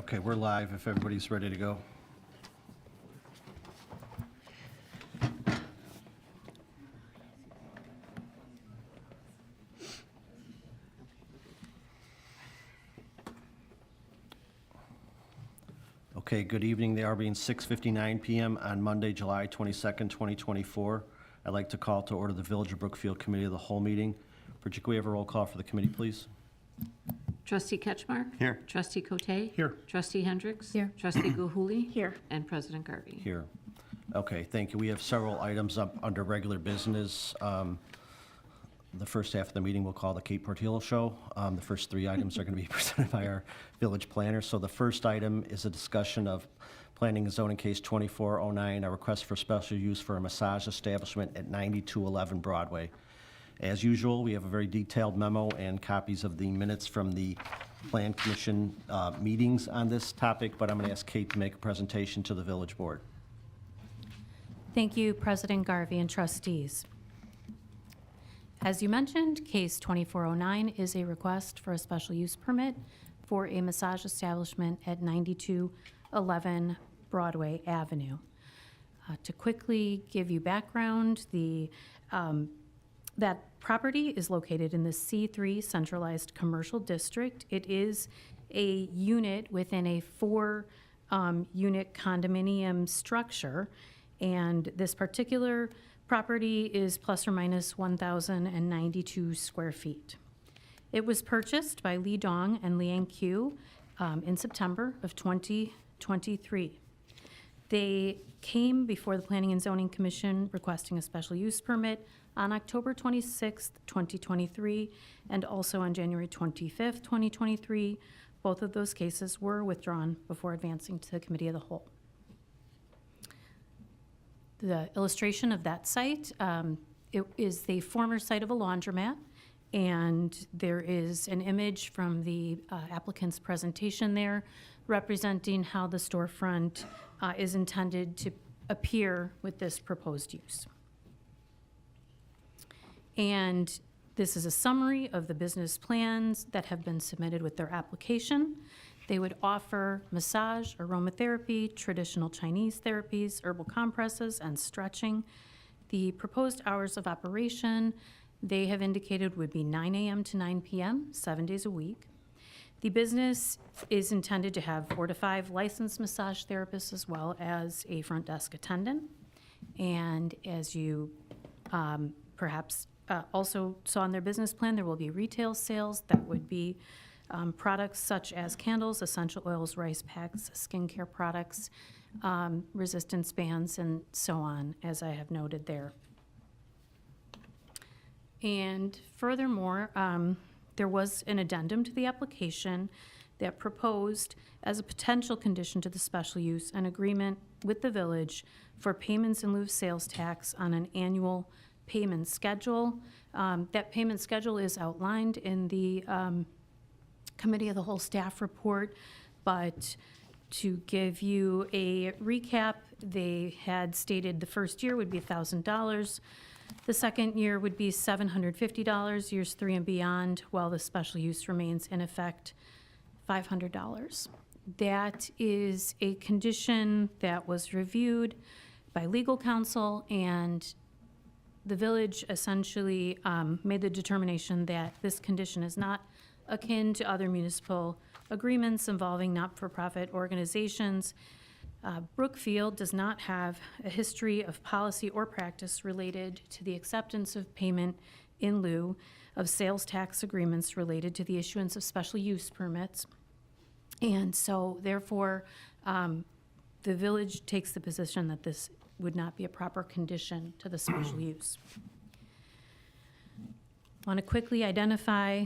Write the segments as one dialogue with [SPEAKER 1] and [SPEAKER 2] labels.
[SPEAKER 1] Okay, we're live if everybody's ready to go. Okay, good evening. The hour being 6:59 PM on Monday, July 22nd, 2024. I'd like to call to order the Village of Brookfield Committee of the Whole meeting. Bridget, can we have a roll call for the committee, please?
[SPEAKER 2] Trustee Ketchmark?
[SPEAKER 1] Here.
[SPEAKER 2] Trustee Cote?
[SPEAKER 1] Here.
[SPEAKER 2] Trustee Hendricks?
[SPEAKER 3] Here.
[SPEAKER 2] Trustee Gilhuli?
[SPEAKER 3] Here.
[SPEAKER 2] And President Garvey.
[SPEAKER 1] Here. Okay, thank you. We have several items up under regular business. The first half of the meeting we'll call the Kate Portillo Show. The first three items are going to be presented by our village planner. So the first item is a discussion of Planning and Zoning Case 2409, a request for special use for a massage establishment at 9211 Broadway. As usual, we have a very detailed memo and copies of the minutes from the Plan Commission meetings on this topic, but I'm going to ask Kate to make a presentation to the village board.
[SPEAKER 3] Thank you, President Garvey and trustees. As you mentioned, case 2409 is a request for a special use permit for a massage establishment at 9211 Broadway Avenue. To quickly give you background, that property is located in the C3 Centralized Commercial District. It is a unit within a four-unit condominium structure, and this particular property is plus or minus 1,092 square feet. It was purchased by Li Dong and Liang Q in September of 2023. They came before the Planning and Zoning Commission requesting a special use permit on October 26th, 2023, and also on January 25th, 2023. Both of those cases were withdrawn before advancing to the Committee of the Whole. The illustration of that site, it is the former site of a laundromat, and there is an image from the applicant's presentation there representing how the storefront is intended to appear with this proposed use. And this is a summary of the business plans that have been submitted with their application. They would offer massage, aromatherapy, traditional Chinese therapies, herbal compresses, and stretching. The proposed hours of operation, they have indicated, would be 9 a.m. to 9 p.m., 7 days a week. The business is intended to have 4 to 5 licensed massage therapists as well as a front desk attendant. And as you perhaps also saw in their business plan, there will be retail sales that would be products such as candles, essential oils, rice packs, skincare products, resistance bands, and so on, as I have noted there. And furthermore, there was an addendum to the application that proposed, as a potential condition to the special use, an agreement with the village for payments in lieu of sales tax on an annual payment schedule. That payment schedule is outlined in the Committee of the Whole staff report, but to give you a recap, they had stated the first year would be $1,000. The second year would be $750, years 3 and beyond, while the special use remains in effect, $500. That is a condition that was reviewed by legal counsel, and the village essentially made the determination that this condition is not akin to other municipal agreements involving not-for-profit organizations. Brookfield does not have a history of policy or practice related to the acceptance of payment in lieu of sales tax agreements related to the issuance of special use permits. And so, therefore, the village takes the position that this would not be a proper condition to the special use. I want to quickly identify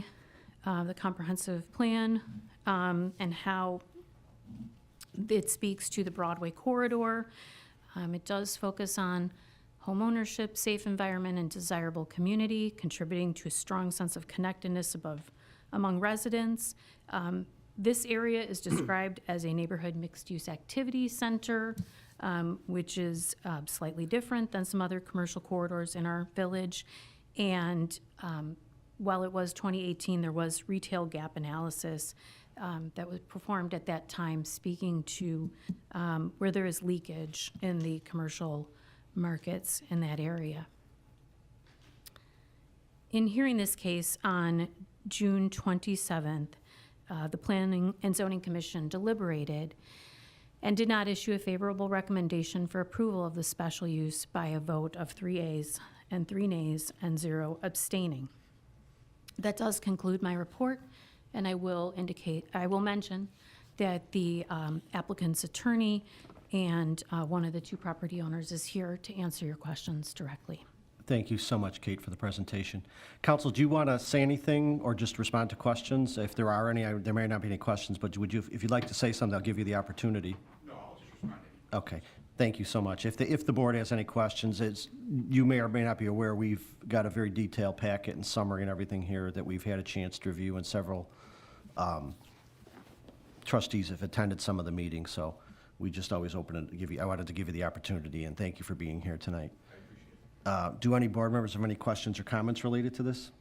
[SPEAKER 3] the comprehensive plan and how it speaks to the Broadway corridor. It does focus on home ownership, safe environment, and desirable community, contributing to a strong sense of connectedness among residents. This area is described as a neighborhood mixed-use activity center, which is slightly different than some other commercial corridors in our village. And while it was 2018, there was retail gap analysis that was performed at that time, speaking to where there is leakage in the commercial markets in that area. In hearing this case on June 27th, the Planning and Zoning Commission deliberated and did not issue a favorable recommendation for approval of the special use by a vote of 3 ayes and 3 nays and 0 abstaining. That does conclude my report, and I will mention that the applicant's attorney and one of the 2 property owners is here to answer your questions directly.
[SPEAKER 1] Thank you so much, Kate, for the presentation. Council, do you want to say anything or just respond to questions? If there are any, there may not be any questions, but would you, if you'd like to say something, I'll give you the opportunity.
[SPEAKER 4] No, I'll just respond.
[SPEAKER 1] Okay, thank you so much. If the board has any questions, you may or may not be aware, we've got a very detailed packet and summary and everything here that we've had a chance to review, and several trustees have attended some of the meetings, so we just always open it to give you, I wanted to give you the opportunity, and thank you for being here tonight. Do any board members have any questions or comments related to this?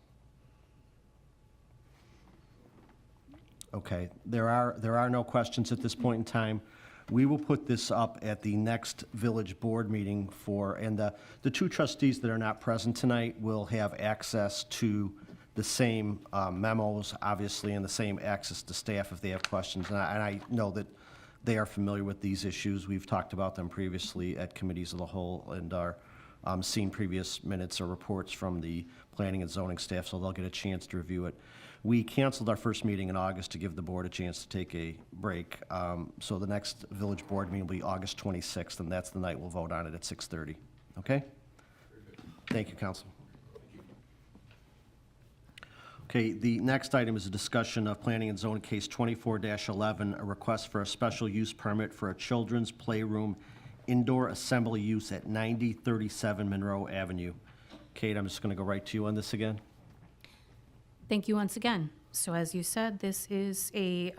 [SPEAKER 1] Okay, there are no questions at this point in time. We will put this up at the next village board meeting and the 2 trustees that are not present tonight will have access to the same memos, obviously, and the same access to staff if they have questions. And I know that they are familiar with these issues. We've talked about them previously at committees of the whole and are seen previous minutes or reports from the planning and zoning staff, so they'll get a chance to review it. We canceled our first meeting in August to give the board a chance to take a break. So the next village board meeting will be August 26th, and that's the night we'll vote on it at 6:30. Okay? Thank you, council. Okay, the next item is a discussion of planning and zoning case 24-11, a request for a special use permit for a children's playroom indoor assembly use at 9037 Monroe Avenue. Kate, I'm just going to go right to you on this again.
[SPEAKER 3] Thank you once again. So as you said, this is a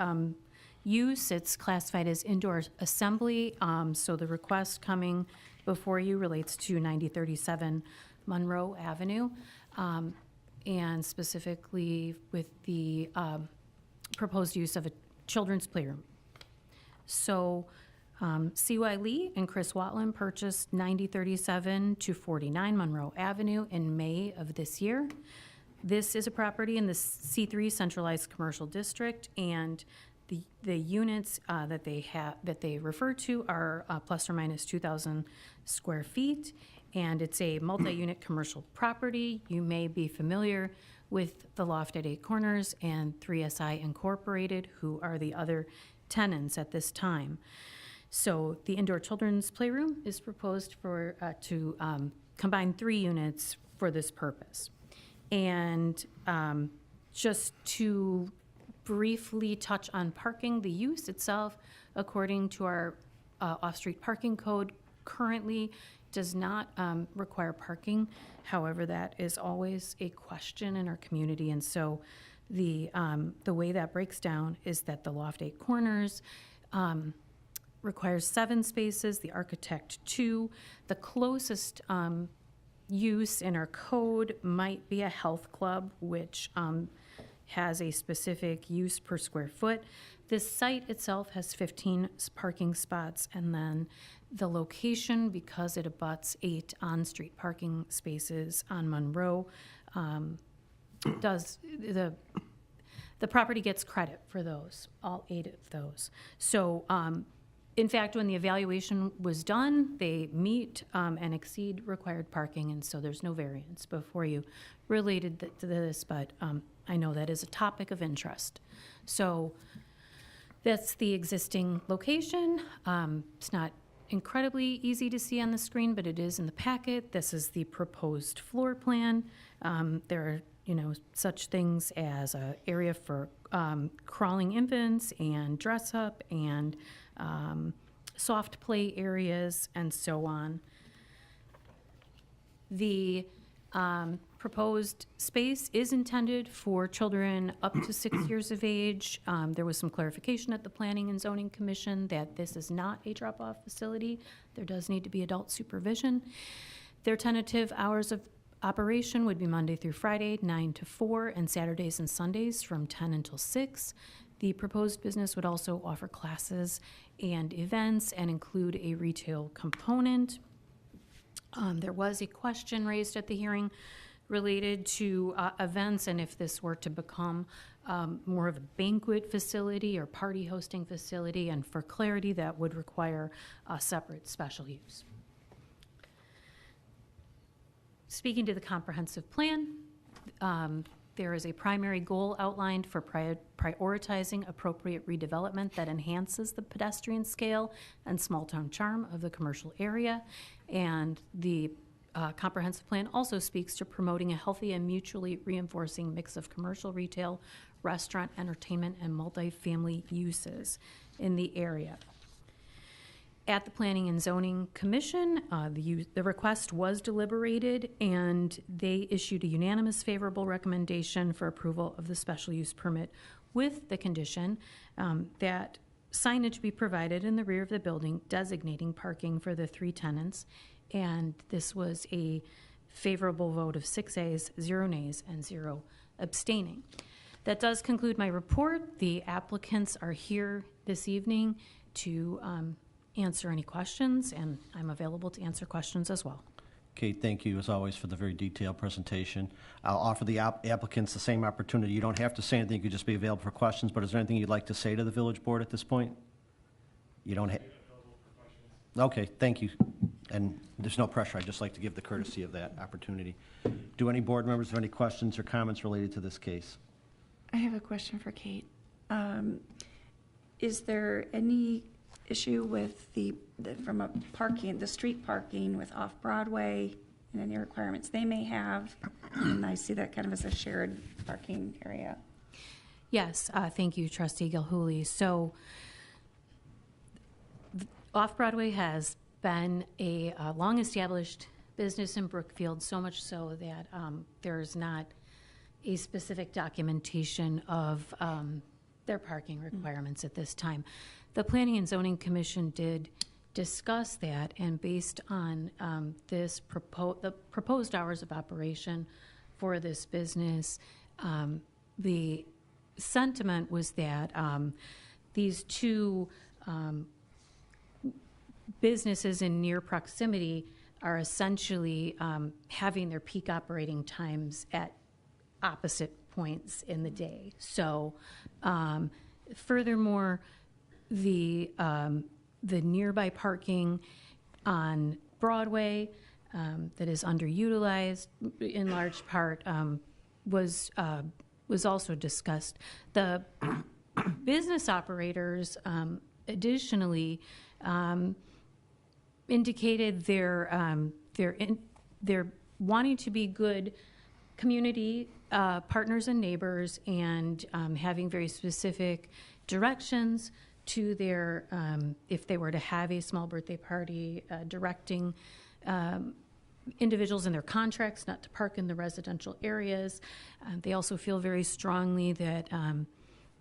[SPEAKER 3] use. It's classified as indoor assembly. So the request coming before you relates to 9037 Monroe Avenue, and specifically with the proposed use of a children's playroom. So C.Y. Lee and Chris Watland purchased 9037 to 49 Monroe Avenue in May of this year. This is a property in the C3 Centralized Commercial District, and the units that they refer to are plus or minus 2,000 square feet, and it's a multi-unit commercial property. You may be familiar with the Loft at 8 Corners and 3SI Incorporated, who are the other tenants at this time. So the indoor children's playroom is proposed to combine 3 units for this purpose. And just to briefly touch on parking, the use itself, according to our off-street parking code, currently does not require parking. However, that is always a question in our community. And so the way that breaks down is that the Loft 8 Corners requires 7 spaces, the Architect 2. The closest use in our code might be a health club, which has a specific use per square foot. This site itself has 15 parking spots, and then the location, because it abuts 8 on-street parking spaces on Monroe, the property gets credit for those, all 8 of those. So in fact, when the evaluation was done, they meet and exceed required parking, and so there's no variance before you related to this, but I know that is a topic of interest. So that's the existing location. It's not incredibly easy to see on the screen, but it is in the packet. This is the proposed floor plan. There are, such things as an area for crawling infants and dress up and soft play areas and so on. The proposed space is intended for children up to 6 years of age. There was some clarification at the Planning and Zoning Commission that this is not a drop-off facility. There does need to be adult supervision. Their tentative hours of Operation would be Monday through Friday, 9 to 4, and Saturdays and Sundays from 10 until 6. The proposed business would also offer classes and events and include a retail component. There was a question raised at the hearing related to events and if this were to become more of a banquet facility or party hosting facility, and for clarity, that would require a separate special use. Speaking to the comprehensive plan, there is a primary goal outlined for prioritizing appropriate redevelopment that enhances the pedestrian scale and small-town charm of the commercial area. And the comprehensive plan also speaks to promoting a healthy and mutually reinforcing mix of commercial, retail, restaurant, entertainment, and multifamily uses in the area. At the Planning and Zoning Commission, the request was deliberated, and they issued a unanimous favorable recommendation for approval of the special use permit with the condition that signage be provided in the rear of the building designating parking for the 3 tenants. And this was a favorable vote of 6 ayes, 0 nays, and 0 abstaining. That does conclude my report. The applicants are here this evening to answer any questions, and I'm available to answer questions as well.
[SPEAKER 1] Kate, thank you as always for the very detailed presentation. I'll offer the applicants the same opportunity. You don't have to say anything, you could just be available for questions, but is there anything you'd like to say to the village board at this point? You don't have? Okay, thank you. And there's no pressure, I'd just like to give the courtesy of that opportunity. Do any board members have any questions or comments related to this case?
[SPEAKER 4] I have a question for Kate. Is there any issue with from a parking, the street parking with off-Broadway and any requirements they may have? And I see that kind of as a shared parking area.
[SPEAKER 3] Yes, thank you, Trustee Gilhooly. So Off-Broadway has been a long-established business in Brookfield, so much so that there's not a specific documentation of their parking requirements at this time. The Planning and Zoning Commission did discuss that, and based on the proposed hours of operation for this business, the sentiment was that these two businesses in near proximity are essentially having their peak operating times at opposite points in the day. So furthermore, the nearby parking on Broadway that is underutilized in large part was also discussed. The business operators additionally indicated they're wanting to be good community partners and neighbors, and having very specific directions to their, if they were to have a small birthday party, directing individuals in their contracts not to park in the residential areas. They also feel very strongly that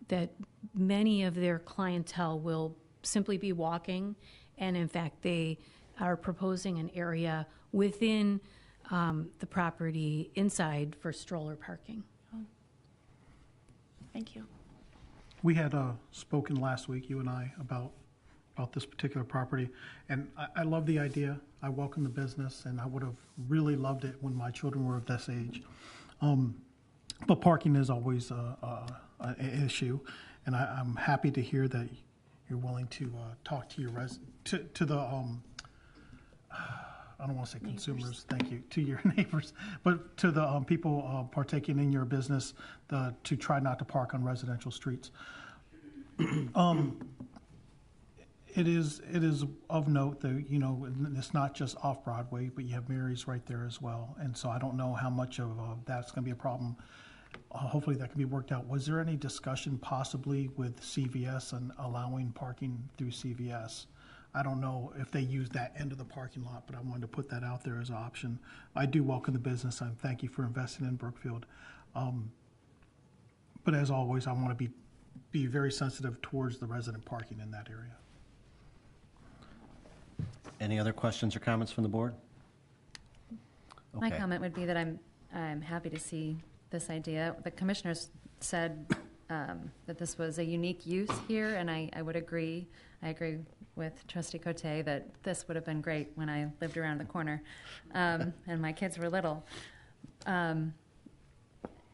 [SPEAKER 3] that many of their clientele will simply be walking, and in fact they are proposing an area within the property inside for stroller parking.
[SPEAKER 4] Thank you.
[SPEAKER 5] We had spoken last week, you and I, about this particular property, and I love the idea. I welcome the business, and I would have really loved it when my children were of this age. But parking is always an issue, and I'm happy to hear that you're willing to talk to your to the I don't want to say consumers, thank you, to your neighbors, but to the people partaking in your business to try not to park on residential streets. It is of note that, you know, it's not just off Broadway, but you have Mary's right there as well. And so I don't know how much of that's going to be a problem. Hopefully that can be worked out. Was there any discussion possibly with CVS and allowing parking through CVS? I don't know if they use that end of the parking lot, but I wanted to put that out there as an option. I do welcome the business, and thank you for investing in Brookfield. But as always, I want to be very sensitive towards the resident parking in that area.
[SPEAKER 1] Any other questions or comments from the board?
[SPEAKER 6] My
[SPEAKER 1] Okay.
[SPEAKER 6] comment would be that I'm happy to see this idea. The commissioners said that this was a unique use here, and I would agree. I agree with Trustee Cote that this would have been great when I lived around the corner, and my kids were little.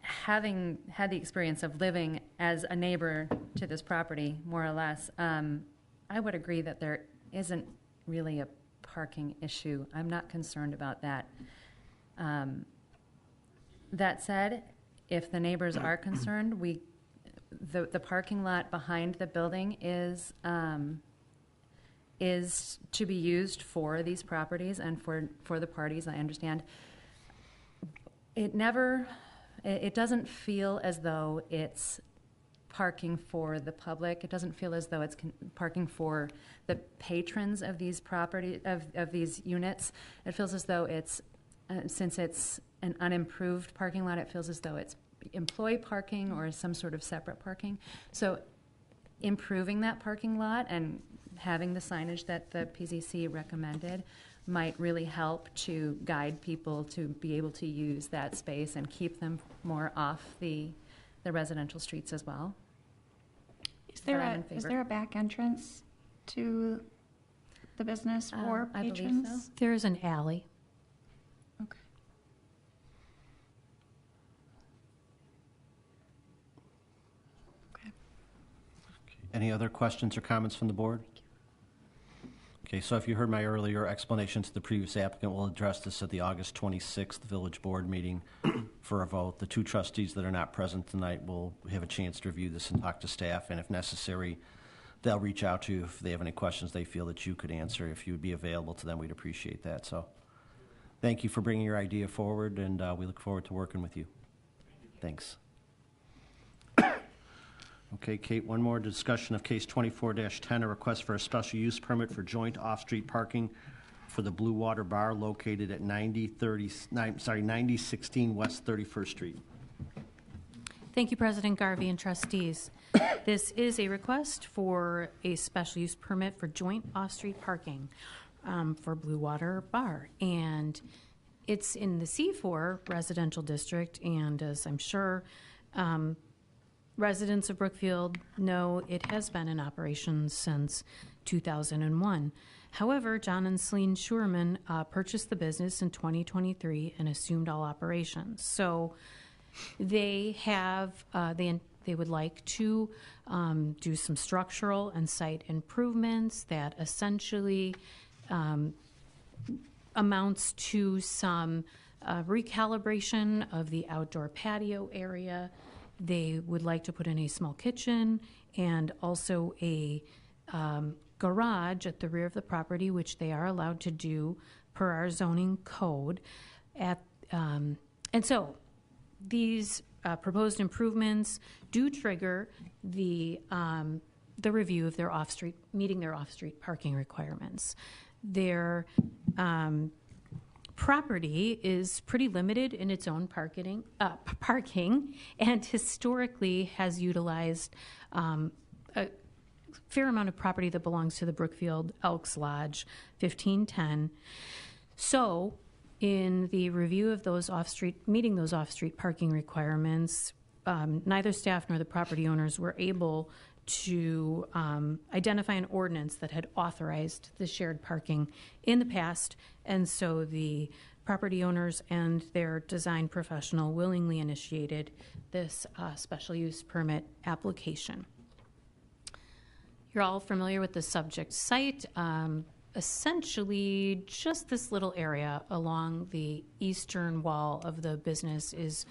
[SPEAKER 6] Having had the experience of living as a neighbor to this property, more or less, I would agree that there isn't really a parking issue. I'm not concerned about that. That said, if the neighbors are concerned, the parking lot behind the building is to be used for these properties and for the parties, I understand. It doesn't feel as though it's parking for the public. It doesn't feel as though it's parking for the patrons of these of these units. It feels as though it's, since it's an unimproved parking lot, it feels as though it's employee parking or some sort of separate parking. So improving that parking lot and having the signage that the PZC recommended might really help to guide people to be able to use that space and keep them more off the residential streets as well.
[SPEAKER 4] Is there
[SPEAKER 6] But I'm in
[SPEAKER 4] is
[SPEAKER 6] favor.
[SPEAKER 4] there a back entrance to the business for
[SPEAKER 6] I believe
[SPEAKER 4] patrons?
[SPEAKER 6] so.
[SPEAKER 3] There is an alley.
[SPEAKER 4] Okay. Okay.
[SPEAKER 1] Any other questions or comments from the board? Okay, so if you heard my earlier explanation to the previous applicant, we'll address this at the August 26th village board meeting for a vote. The two trustees that are not present tonight will have a chance to review this and talk to staff, and if necessary, they'll reach out to you if they have any questions they feel that you could answer. If you would be available to them, we'd appreciate that. So thank you for bringing your idea forward, and we look forward to working with you. Thanks. Okay, Kate, one more discussion of case 24-10, a request for a special use permit for joint off-street parking for the Blue Water Bar located at 9016 West 31st Street.
[SPEAKER 3] Thank you, President Garvey and trustees. This is a request for a special use permit for joint off-street parking for Blue Water Bar. And it's in the C4 residential district, and as I'm sure residents of Brookfield know, it has been in operation since 2001. However, John and Celine Schurman purchased the business in 2023 and assumed all operations. So they have they would like to do some structural and site improvements that essentially amounts to some recalibration of the outdoor patio area. They would like to put in a small kitchen and also a garage at the rear of the property, which they are allowed to do per our zoning code. And so these proposed improvements do trigger the review of their off-street, meeting their off-street parking requirements. Their property is pretty limited in its own parking, and historically has utilized a fair amount of property that belongs to the Brookfield Elks Lodge 1510. So in the review of those meeting those off-street parking requirements, neither staff nor the property owners were able to identify an ordinance that had authorized the shared parking in the past, and so the property owners and their design professional willingly initiated this special use permit application. You're all familiar with the subject site. Essentially, just this little area along the eastern wall of the business is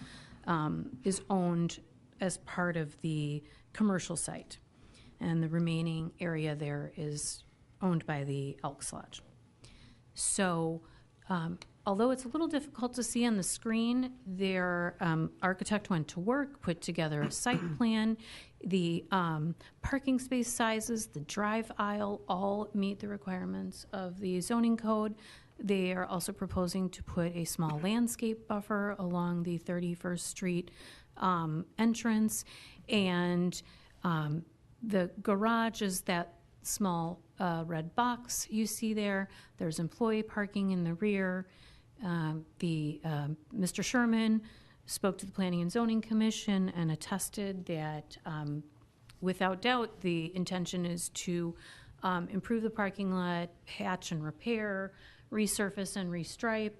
[SPEAKER 3] owned as part of the commercial site, and the remaining area there is owned by the Elks Lodge. So, although it's a little difficult to see on the screen, their architect went to work, put together a site plan. The parking space sizes, the drive aisle, all meet the requirements of the zoning code. They are also proposing to put a small landscape buffer along the 31st Street entrance, and the garage is that small red box you see there. There's employee parking in the rear. Mr. Sherman spoke to the Planning and Zoning Commission and attested that without doubt, the intention is to improve the parking lot, patch and repair, resurface and restripe.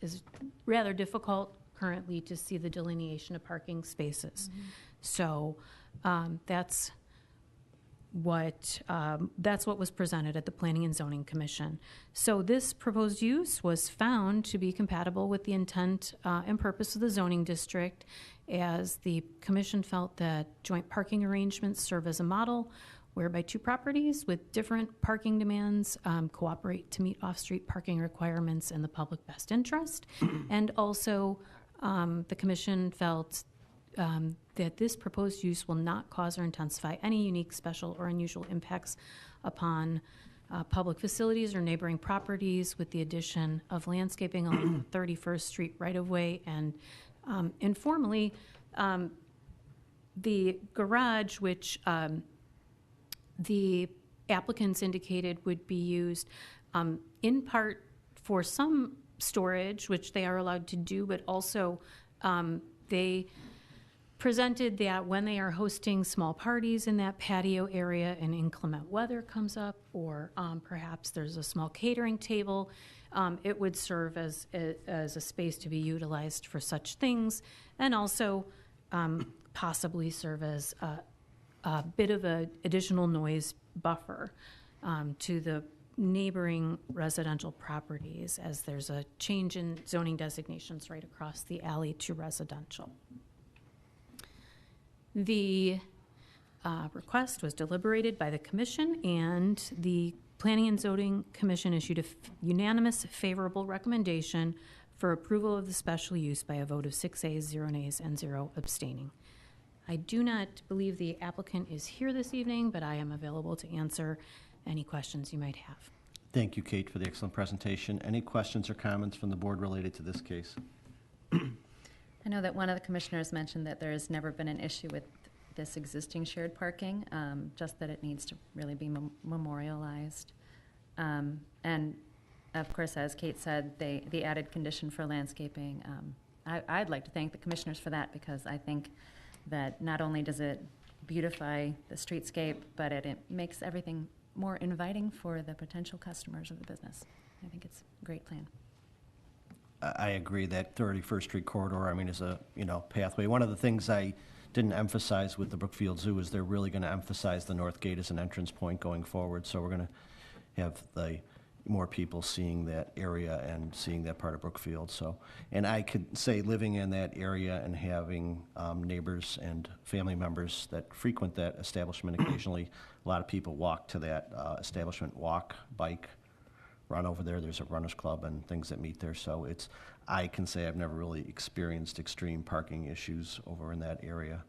[SPEAKER 3] It's rather difficult currently to see the delineation of parking spaces. So that's what was presented at the Planning and Zoning Commission. So this proposed use was found to be compatible with the intent and purpose of the zoning district, as the commission felt that joint parking arrangements serve as a model whereby two properties with different parking demands cooperate to meet off-street parking requirements in the public best interest. And also, the commission felt that this proposed use will not cause or intensify any unique, special, or unusual impacts upon public facilities or neighboring properties, with the addition of landscaping along the 31st Street right-of-way. And informally, the garage, which the applicants indicated would be used in part for some storage, which they are allowed to do, but also they presented that when they are hosting small parties in that patio area and inclement weather comes up, or perhaps there's a small catering table, it would serve as a space to be utilized for such things, and also possibly serve as a bit of an additional noise buffer to the neighboring residential properties, as there's a change in zoning designations right across the alley to residential. The request was deliberated by the commission, and the Planning and Zoning Commission issued a unanimous favorable recommendation for approval of the special use by a vote of 6 ayes, 0 nays, and 0 abstaining. I do not believe the applicant is here this evening, but I am available to answer any questions you might have.
[SPEAKER 1] Thank you, Kate, for the excellent presentation. Any questions or comments from the board related to this case?
[SPEAKER 6] I know that one of the commissioners mentioned that there has never been an issue with this existing shared parking, just that it needs to really be memorialized. And of course, as Kate said, the added condition for landscaping, I'd like to thank the commissioners for that, because I think that not only does it beautify the streetscape, but it makes everything more inviting for the potential customers of the business. I think it's a great plan.
[SPEAKER 1] I agree that 31st Street corridor, I mean, is a, pathway. One of the things I didn't emphasize with the Brookfield Zoo is they're really going to emphasize the north gate as an entrance point going forward. So we're going to have more people seeing that area and seeing that part of Brookfield. So, and I could say, living in that area and having neighbors and family members that frequent that establishment occasionally, a lot of people walk to that establishment, walk, bike, run over there. There's a runners club and things that meet there. So I can say I've never really experienced extreme parking issues over in that area.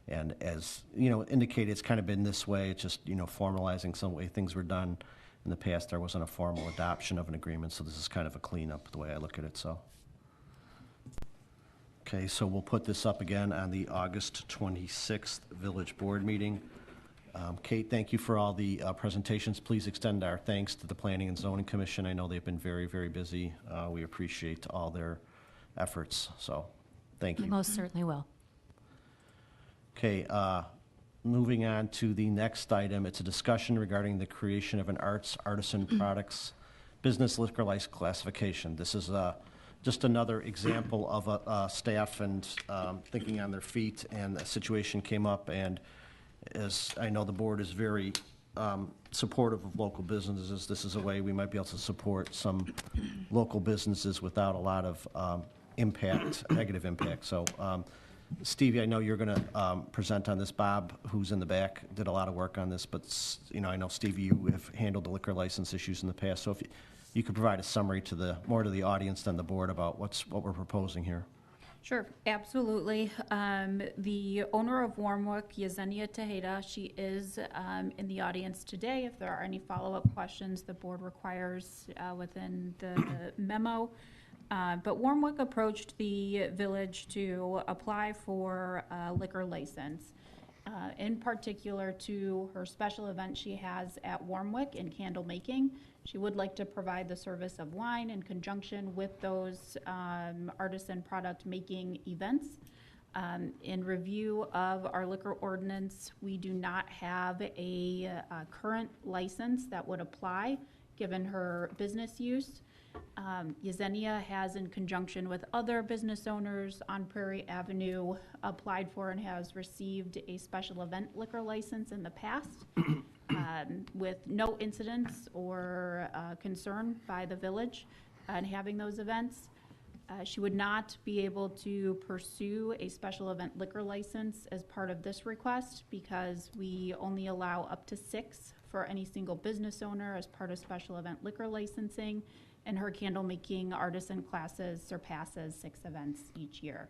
[SPEAKER 1] And as, indicated, it's kind of been this way. It's just, formalizing some way things were done. In the past, there wasn't a formal adoption of an agreement, so this is kind of a cleanup the way I look at it, so. Okay, so we'll put this up again on the August 26th Village Board meeting. Kate, thank you for all the presentations. Please extend our thanks to the Planning and Zoning Commission. I know they've been very, very busy. We appreciate all their efforts, so thank you.
[SPEAKER 3] Most certainly will.
[SPEAKER 1] Okay, moving on to the next item, it's a discussion regarding the creation of an artisan products business liquor license classification. This is just another example of a staff and thinking on their feet, and a situation came up, and as I know the board is very supportive of local businesses, this is a way we might be able to support some local businesses without a lot of negative impact. So Stevie, I know you're going to present on this. Bob, who's in the back, did a lot of work on this, but I know, Stevie, you have handled the liquor license issues in the past. So if you could provide a summary more to the audience than the board about what we're proposing here.
[SPEAKER 7] Sure, absolutely. The owner of Warmwick, Yesenia Tejeda, she is in the audience today. If there are any follow-up questions the board requires within the memo. But Warmwick approached the village to apply for a liquor license. in particular to her special event she has at Warmwick in candle making. She would like to provide the service of wine in conjunction with those artisan product making events. In review of our liquor ordinance, we do not have a current license that would apply, given her business use. Yesenia has, in conjunction with other business owners on Prairie Avenue, applied for and has received a special event liquor license in the past, with no incidents or concern by the village on having those events. She would not be able to pursue a special event liquor license as part of this request because we only allow up to 6 for any single business owner as part of special event liquor licensing, and her candle making artisan classes surpasses 6 events each year.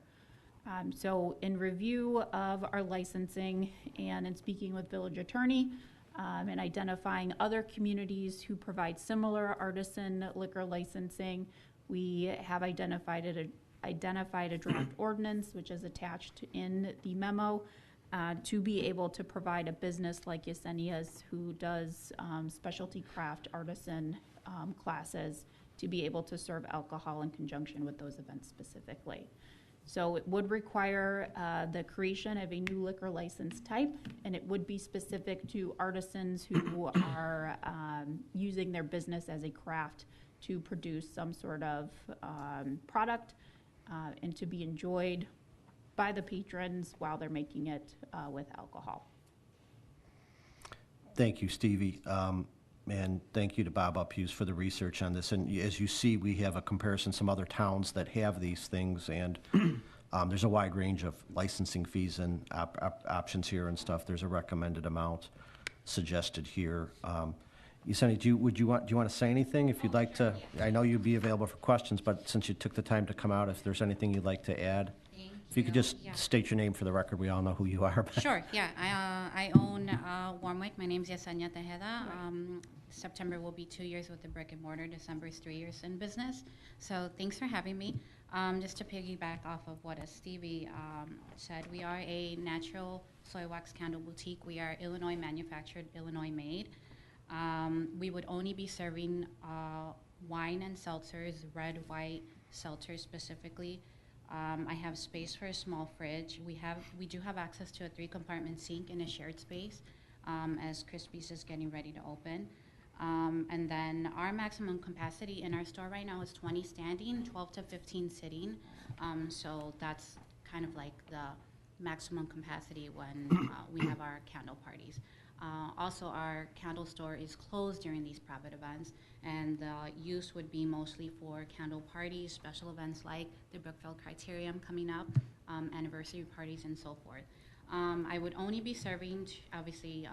[SPEAKER 7] So in review of our licensing and in speaking with village attorney, and identifying other communities who provide similar artisan liquor licensing, we have identified a draft ordinance, which is attached in the memo, to be able to provide a business like Yesenia's, who does specialty craft artisan classes, to be able to serve alcohol in conjunction with those events specifically. So it would require the creation of a new liquor license type, and it would be specific to artisans who are using their business as a craft to produce some sort of product and to be enjoyed by the patrons while they're making it with alcohol.
[SPEAKER 1] Thank you, Stevie. And thank you to Bob Uphughes for the research on this. And as you see, we have a comparison, some other towns that have these things, and there's a wide range of licensing fees and options here and stuff. There's a recommended amount suggested here. Yesenia, do you want to say anything? If you'd like to, I know you'd be available for questions, but since you took the time to come out, if there's anything you'd like to add? If you could just state your name for the record, we all know who you are.
[SPEAKER 8] Sure, yeah. I own Warmwick. My name's Yesenia Tejeda. September will be 2 years with the brick and mortar. December is 3 years in business. So thanks for having me. Just to piggyback off of what Stevie said, we are a natural soy wax candle boutique. We are Illinois manufactured, Illinois made. We would only be serving wine and seltzers, red, white seltzers specifically. I have space for a small fridge. We do have access to a 3-compartment sink in a shared space as Crispy's is getting ready to open. And then our maximum capacity in our store right now is 20 standing, 12 to 15 sitting. So that's kind of like the maximum capacity when we have our candle parties. Also, our candle store is closed during these private events, and the use would be mostly for candle parties, special events like the Brookfield Criterium coming up, anniversary parties, and so forth. I would only be serving, obviously,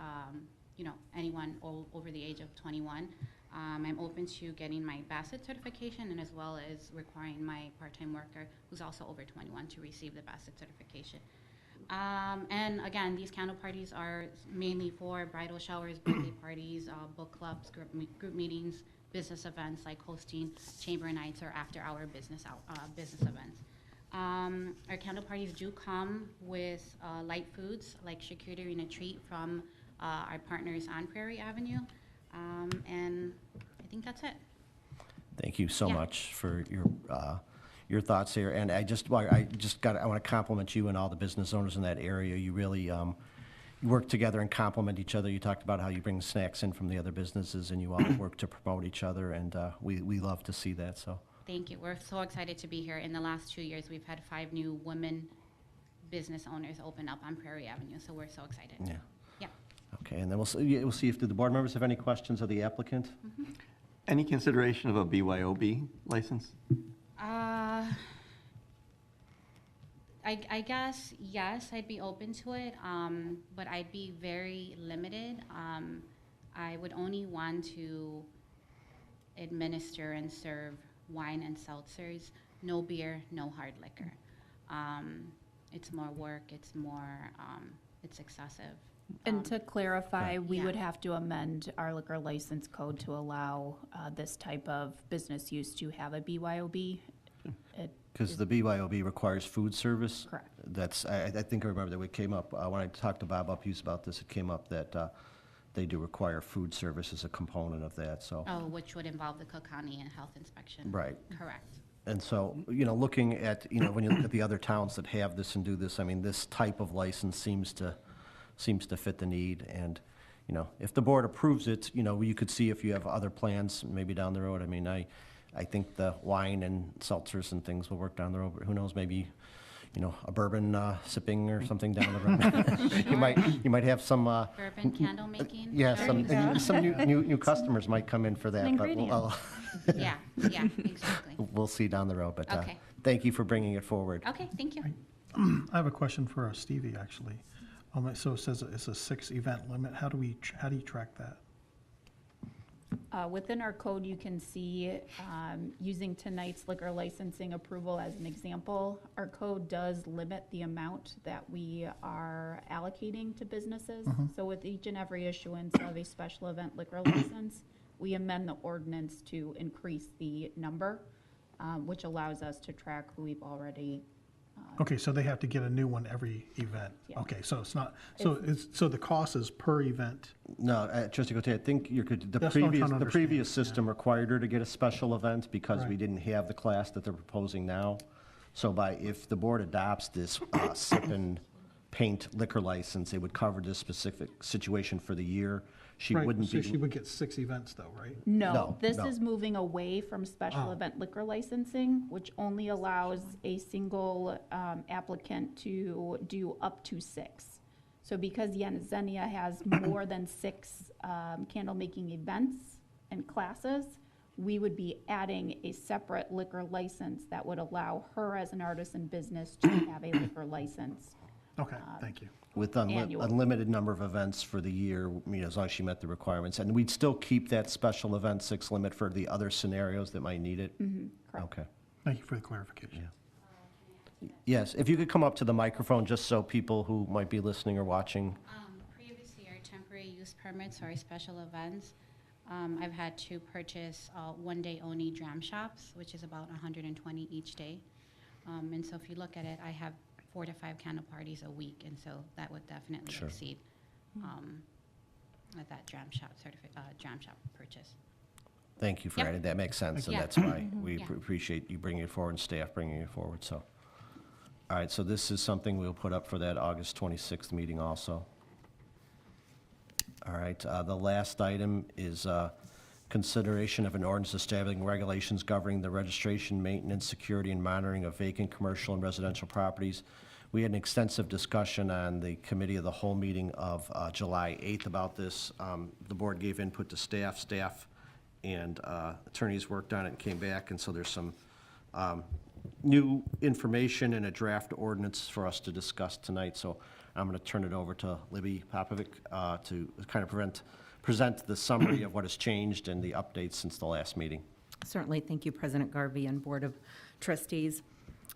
[SPEAKER 8] anyone over the age of 21. I'm open to getting my Bassett certification and as well as requiring my part-time worker, who's also over 21, to receive the Bassett certification. And again, these candle parties are mainly for bridal showers, birthday parties, book clubs, group meetings, business events like hosting chamber nights or after-hour business events. Our candle parties do come with light foods like charcuterie and a treat from our partners on Prairie Avenue, and I think that's it.
[SPEAKER 1] Thank you so
[SPEAKER 8] Yeah.
[SPEAKER 1] much for your thoughts here. And I want to compliment you and all the business owners in that area. You really you work together and complement each other. You talked about how you bring snacks in from the other businesses, and you all work to promote each other, and we love to see that. So
[SPEAKER 8] Thank you. We're so excited to be here. In the last 2 years, we've had 5 new women business owners open up on Prairie Avenue, so we're so excited.
[SPEAKER 1] yeah.
[SPEAKER 8] Yeah.
[SPEAKER 1] Okay, and then we'll see if the board members have any questions of the applicant.
[SPEAKER 9] Any consideration of a BYOB license?
[SPEAKER 8] I guess, yes, I'd be open to it, but I'd be very limited. I would only want to administer and serve wine and seltzers, no beer, no hard liquor. It's more work, it's excessive.
[SPEAKER 7] And to clarify, we
[SPEAKER 8] Yeah.
[SPEAKER 7] would have to amend our liquor license code to allow this type of business use to have a BYOB.
[SPEAKER 1] Because the BYOB requires food service.
[SPEAKER 6] Correct.
[SPEAKER 1] That's, I think I remember that it came up, when I talked to Bob Uphues about this, it came up that they do require food service as a component of that, so.
[SPEAKER 8] Oh, which would involve the Cook County and health inspection.
[SPEAKER 1] Right.
[SPEAKER 8] Correct.
[SPEAKER 1] And so, looking at, when you look at the other towns that have this and do this, I mean, this type of license seems to fit the need. And, if the board approves it, you could see if you have other plans maybe down the road. I mean, I think the wine and seltzers and things will work down the road, but who knows, maybe, a bourbon sipping or something down the road. You might have some,
[SPEAKER 8] Bourbon candle making?
[SPEAKER 1] yeah,
[SPEAKER 8] Sure.
[SPEAKER 1] some new customers might come in for that.
[SPEAKER 4] An
[SPEAKER 1] But
[SPEAKER 4] ingredient.
[SPEAKER 8] Yeah, exactly.
[SPEAKER 1] we'll see down the road. But
[SPEAKER 8] Okay.
[SPEAKER 1] thank you for bringing it forward.
[SPEAKER 8] Okay, thank you.
[SPEAKER 5] I have a question for Stevie, actually. So it says it's a 6-event limit. How do you track that?
[SPEAKER 7] Within our code, you can see, using tonight's liquor licensing approval as an example, our code does limit the amount that we are allocating to businesses. So with each and every issuance of a special event liquor license, we amend the ordinance to increase the number, which allows us to track who we've already.
[SPEAKER 5] Okay, so they have to get a new one every event.
[SPEAKER 7] Yeah.
[SPEAKER 5] Okay, so it's not, so the cost is per event.
[SPEAKER 1] No, Trustee Cote, I think the
[SPEAKER 5] That's what I'm trying to
[SPEAKER 1] the previous
[SPEAKER 5] understand,
[SPEAKER 1] system required her to get a special event because we
[SPEAKER 5] Right.
[SPEAKER 1] didn't have the class that they're proposing now. So if the board adopts this sip and paint liquor license, it would cover this specific situation for the year. She
[SPEAKER 5] Right,
[SPEAKER 1] wouldn't
[SPEAKER 5] so
[SPEAKER 1] be.
[SPEAKER 5] she would get 6 events though, right?
[SPEAKER 7] No, this
[SPEAKER 1] no.
[SPEAKER 7] is moving away from special event liquor licensing, which only allows a single applicant to do up to 6. So because Xenia has more than 6 candle-making events and classes, we would be adding a separate liquor license that would allow her as an artisan business to have a liquor license.
[SPEAKER 5] Okay, thank you.
[SPEAKER 1] With
[SPEAKER 7] annual.
[SPEAKER 1] unlimited number of events for the year, as long as she met the requirements. And we'd still keep that special event 6 limit for the other scenarios that might need it?
[SPEAKER 7] Correct.
[SPEAKER 1] Okay.
[SPEAKER 5] Thank you for the clarification.
[SPEAKER 1] Yes, if you could come up to the microphone, just so people who might be listening or watching.
[SPEAKER 8] Previously, our temporary use permits or our special events, I've had to purchase one-day only dram shops, which is about 120 each day. And so if you look at it, I have 4 to 5 candle parties a week, and so that would definitely
[SPEAKER 1] Sure.
[SPEAKER 8] exceed that dram shop purchase.
[SPEAKER 1] Thank you for
[SPEAKER 8] Yep.
[SPEAKER 1] adding, that makes sense, and
[SPEAKER 8] Yeah.
[SPEAKER 1] that's why we
[SPEAKER 8] Yeah.
[SPEAKER 1] appreciate you bringing it forward and staff bringing it forward, so. All right, so this is something we'll put up for that August 26th meeting also. All right, the last item is consideration of an ordinance establishing regulations governing the registration, maintenance, security, and monitoring of vacant commercial and residential properties. We had an extensive discussion on the committee of the whole meeting of July 8th about this. The board gave input to staff and attorneys worked on it and came back, and so there's some new information and a draft ordinance for us to discuss tonight. So I'm going to turn it over to Libby Popovic to kind of present the summary of what has changed and the updates since the last meeting.
[SPEAKER 10] Certainly. Thank you, President Garvey and Board of Trustees.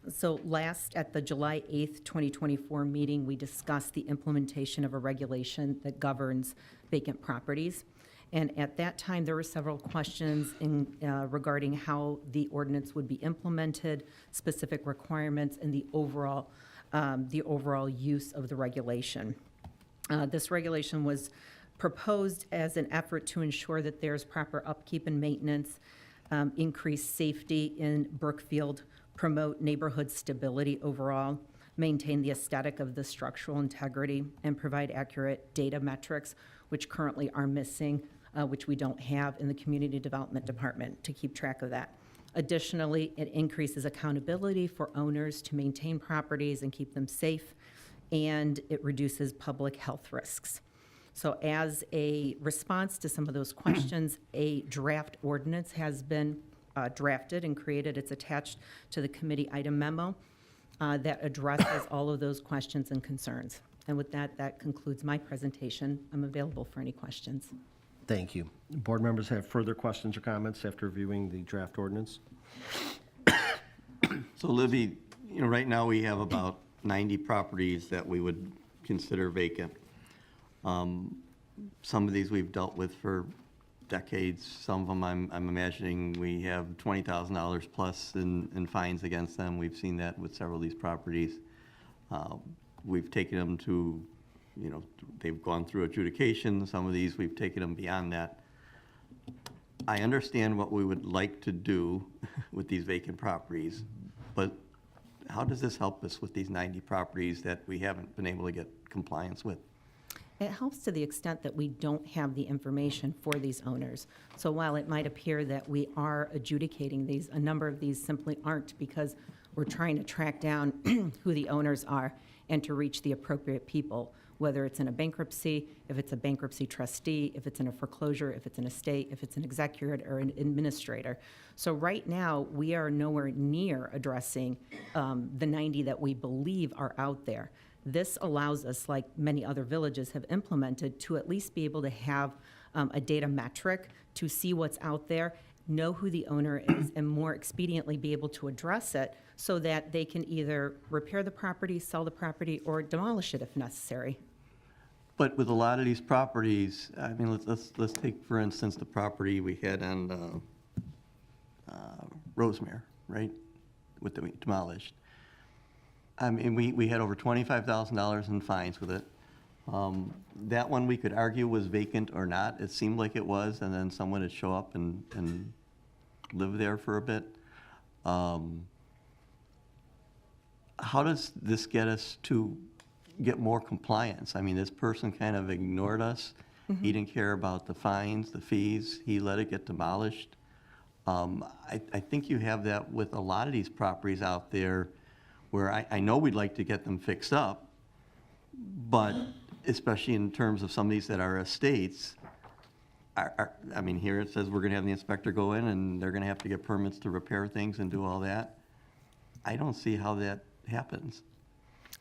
[SPEAKER 10] So last, at the July 8th, 2024 meeting, we discussed the implementation of a regulation that governs vacant properties. And at that time, there were several questions regarding how the ordinance would be implemented, specific requirements, and the overall use of the regulation. This regulation was proposed as an effort to ensure that there's proper upkeep and maintenance, increase safety in Brookfield, promote neighborhood stability overall, maintain the aesthetic of the structural integrity, and provide accurate data metrics, which currently are missing, which we don't have in the Community Development Department to keep track of that. Additionally, it increases accountability for owners to maintain properties and keep them safe, and it reduces public health risks. So as a response to some of those questions, a draft ordinance has been drafted and created. It's attached to the committee item memo that addresses all of those questions and concerns. And with that, that concludes my presentation. I'm available for any questions.
[SPEAKER 1] Thank you. Board members have further questions or comments after reviewing the draft ordinance?
[SPEAKER 9] So Libby, right now we have about 90 properties that we would consider vacant. Some of these we've dealt with for decades. Some of them, I'm imagining we have $20,000 plus in fines against them. We've seen that with several of these properties. We've taken them to, you know, they've gone through adjudication. Some of these, we've taken them beyond that. I understand what we would like to do with these vacant properties, but how does this help us with these 90 properties that we haven't been able to get compliance with?
[SPEAKER 10] It helps to the extent that we don't have the information for these owners. So while it might appear that we are adjudicating these, a number of these simply aren't, because we're trying to track down who the owners are and to reach the appropriate people, whether it's in a bankruptcy, if it's a bankruptcy trustee, if it's in a foreclosure, if it's an estate, if it's an executor or an administrator. So right now, we are nowhere near addressing the 90 that we believe are out there. This allows us, like many other villages have implemented, to at least be able to have a data metric to see what's out there, know who the owner is, and more expediently be able to address it so that they can either repair the property, sell the property, or demolish it if necessary.
[SPEAKER 9] But with a lot of these properties, I mean, let's take, for instance, the property we had on Rosemere, right? With the demolished. I mean, we had over $25,000 in fines with it. That one we could argue was vacant or not. It seemed like it was, and then someone would show up and live there for a bit. How does this get us to get more compliance? I mean, this person kind of ignored us. He didn't care about the fines, the fees. He let it get demolished. I think you have that with a lot of these properties out there where I know we'd like to get them fixed up, but especially in terms of some of these that are estates, I mean, here it says we're going to have the inspector go in and they're going to have to get permits to repair things and do all that. I don't see how that happens.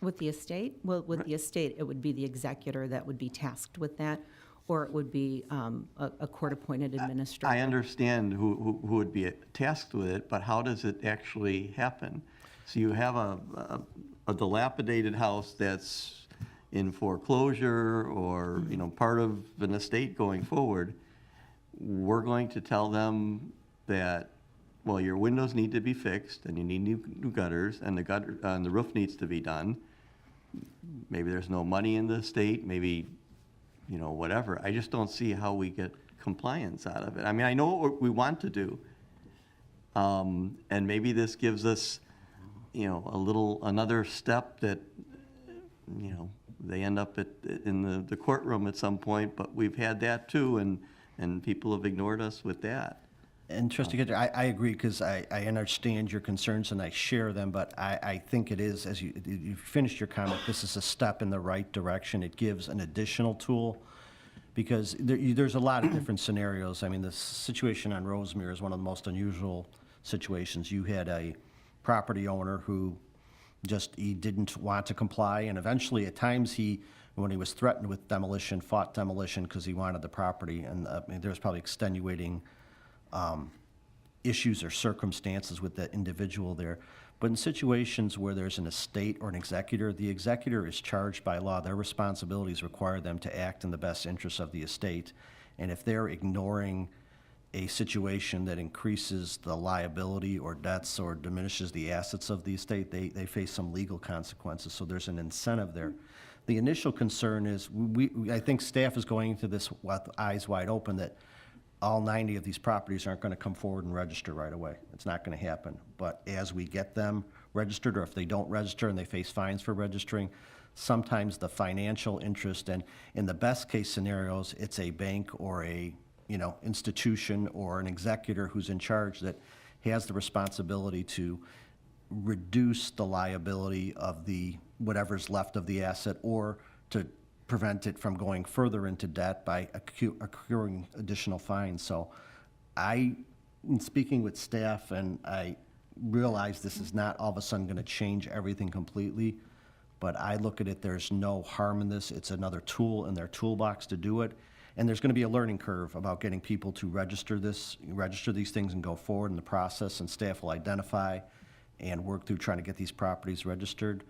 [SPEAKER 10] With the estate? Well, with the estate, it would be the executor that would be tasked with that, or it would be a court-appointed administrator.
[SPEAKER 9] I understand who would be tasked with it, but how does it actually happen? So you have a dilapidated house that's in foreclosure or, you know, part of an estate going forward. We're going to tell them that, well, your windows need to be fixed and you need new gutters and the roof needs to be done. Maybe there's no money in the state, maybe, you know, whatever. I just don't see how we get compliance out of it. I mean, I know what we want to do. And maybe this gives us, you know, another step that, you know, they end up in the courtroom at some point, but we've had that too, and people have ignored us with that.
[SPEAKER 1] And Trustee Ketchum, I agree, because I understand your concerns and I share them, but I think it is, as you finished your comment, this is a step in the right direction. It gives an additional tool, because there's a lot of different scenarios. I mean, the situation on Rosemere is one of the most unusual situations. You had a property owner who he didn't want to comply, and eventually at times when he was threatened with demolition, fought demolition because he wanted the property, and I mean, there was probably extenuating issues or circumstances with that individual there. But in situations where there's an estate or an executor, the executor is charged by law. Their responsibilities require them to act in the best interest of the estate. And if they're ignoring a situation that increases the liability or debts or diminishes the assets of the estate, they face some legal consequences. So there's an incentive there. The initial concern is, I think staff is going into this with eyes wide open, that all 90 of these properties aren't going to come forward and register right away. It's not going to happen. But as we get them registered, or if they don't register and they face fines for registering, sometimes the financial interest, and in the best case scenarios, it's a bank or a institution or an executor who's in charge that has the responsibility to reduce the liability of the whatever's left of the asset, or to prevent it from going further into debt by accruing additional fines. So in speaking with staff, and I realize this is not all of a sudden going to change everything completely, but I look at it, there's no harm in this. It's another tool in their toolbox to do it. And there's going to be a learning curve about getting people to register these things and go forward in the process, and staff will identify and work through trying to get these properties registered.